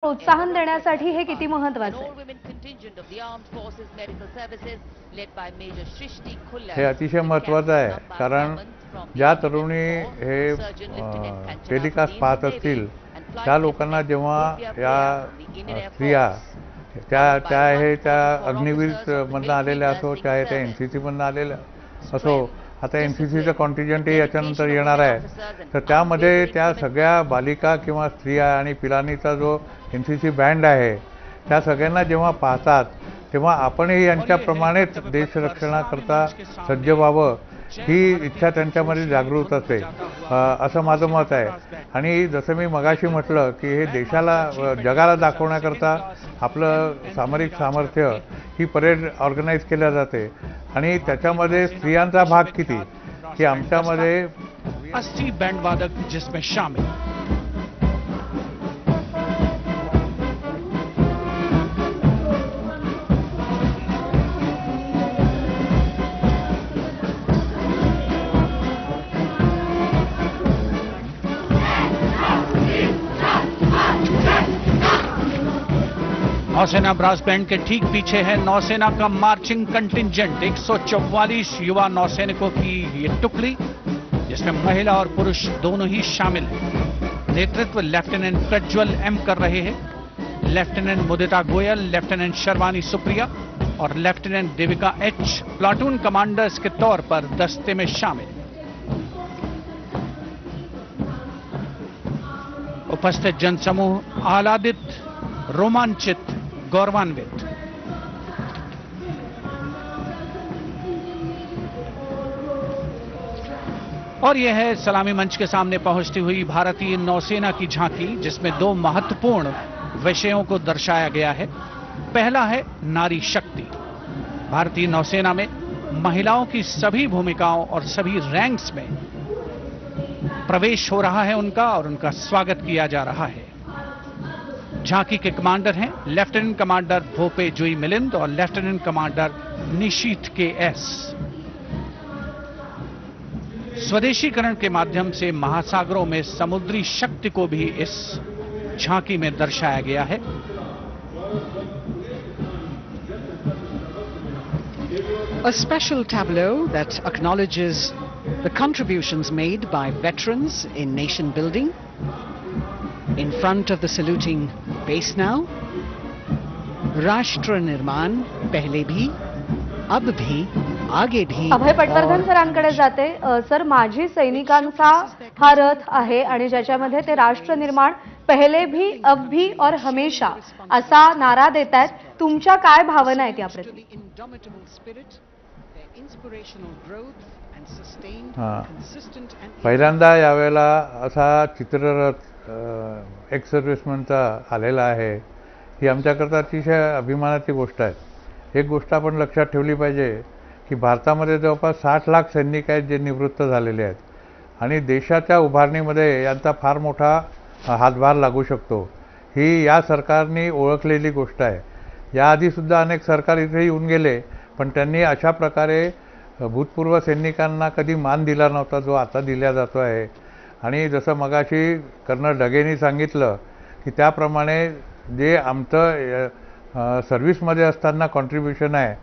प्रोत्साहन देण्यासाठी हे किती महत्त्वाचं आहे? हे अतिशय महत्त्वाचं आहे, कारण ज्या तरुणी हे टेलिकास्ट पाहत असतील त्या लोकांना जेव्हा या स्त्रिया त्या अग्निवीर मधनं आलेल्या असो, चाहे त्या NCC मधनं आलेल्या असो, आता NCCचं कॉन्टिजेंटही याच्यानंतर येणार आहे, तर त्यामध्ये त्या सगळ्या बालिका किंवा स्त्रिया आणि पिलानीचा जो NCC बँड आहे त्या सगळ्यांना जेव्हा पाहतात तेव्हा आपणही यांच्याप्रमाणेच देशरक्षणाकरता सज्ज व्हावं ही इच्छा त्यांच्यामध्ये जागृत असते, असं माझं मत आहे. आणि जसं मी मगाशी म्हटलं की हे देशाला जगाला दाखवण्याकरता आपलं सामरिक सामर्थ्य ही परेड ऑर्गनाईज केल्या जाते आणि त्याच्यामध्ये स्त्रियांचा भाग किती की आमच्यामध्ये 80 बैंड वादक जिसमें शामिल. नौसेना ब्रास बैंड के ठीक पीछे है नौसेना का मार्चिंग कंटिंजेंट 144 युवा नौसैनिकों की ये टुकड़ी, जिसमें महिला और पुरुष दोनों ही शामिल हैं. नेतृत्व लेफ्टिनेंट प्रज्वल M कर रहे हैं. लेफ्टिनेंट मुदिता गोयल, लेफ्टिनेंट शर्वानी सुप्रिया और lieutenant Devika H platoon commanders के तौर पर दस्ते में शामिल. उपस्थित जनसमूह आह्लादित, रोमांचित, गौरवान्वित. और यह है सलामी मंच के सामने पहुंचती हुई भारतीय नौसेना की झांकी, जिसमें दो महत्वपूर्ण विषयों को दर्शाया गया है. पहला है नारी शक्ति. भारतीय नौसेना में महिलाओं की सभी भूमिकाओं और सभी रैंक्स में प्रवेश हो रहा है उनका, और उनका स्वागत किया जा रहा है. झांकी के कमांडर हैं लेफ्टिनेंट कमांडर भोपे जुई मिलिंद और लेफ्टिनेंट कमांडर निशीथ KS. स्वदेशीकरण के माध्यम से महासागरों में समुद्री शक्ति को भी इस झांकी में दर्शाया गया है. A special tableau that acknowledges the contributions made by veterans in nation building. In front of the saluting base now, राष्ट्र निर्माण पहले भी, अब भी, आगे भी. अभय पटवर्धन सरांकडे जाते. सर, माझी सैनिकांचा हा रथ आहे आणि ज्याच्यामध्ये ते राष्ट्र निर्माण पहले भी, अब भी और हमेशा असा नारा देतात. तुमच्या काय भावना आहेत याप्रती? पहिल्यांदा यावेळेला असा चित्ररथ एक्स सर्व्हिसमनचा आलेला आहे, ही आमच्याकरता अतिशय अभिमानाची गोष्ट आहे. एक गोष्ट आपण लक्षात ठेवली पाहिजे की भारतामध्ये जवळपास 60 लाख सैनिक आहेत जे निवृत्त झालेले आहेत आणि देशाच्या उभारणीमध्ये यांचा फार मोठा हातभार लागू शकतो. ही या सरकारने ओळखलेली गोष्ट आहे. याआधीसुद्धा अनेक सरकार इथे येऊन गेले, पण त्यांनी अशा प्रकारे भूतपूर्व सैनिकांना कधी मान दिला नव्हता जो आता दिला जातो आहे. आणि जसं मगाशी कर्नल ढगेंनी सांगितलं की त्याप्रमाणे जे आमचं सर्व्हिसमध्ये असताना कॉन्ट्रीब्युशन आहे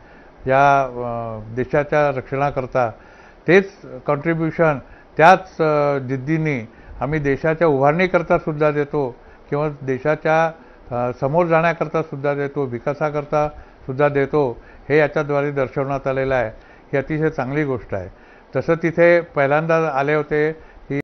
या देशाच्या रक्षणाकरता, तेच कॉन्ट्रीब्युशन त्याच जिद्दीने आम्ही देशाच्या उभारणीकरता सुद्धा देतो किंवा देशाच्या समोर जाण्याकरता सुद्धा देतो, विकासाकरता सुद्धा देतो, हे याच्याद्वारे दर्शवण्यात आलेलं आहे. ही अतिशय चांगली गोष्ट आहे. तसं तिथे पहिल्यांदा आले होते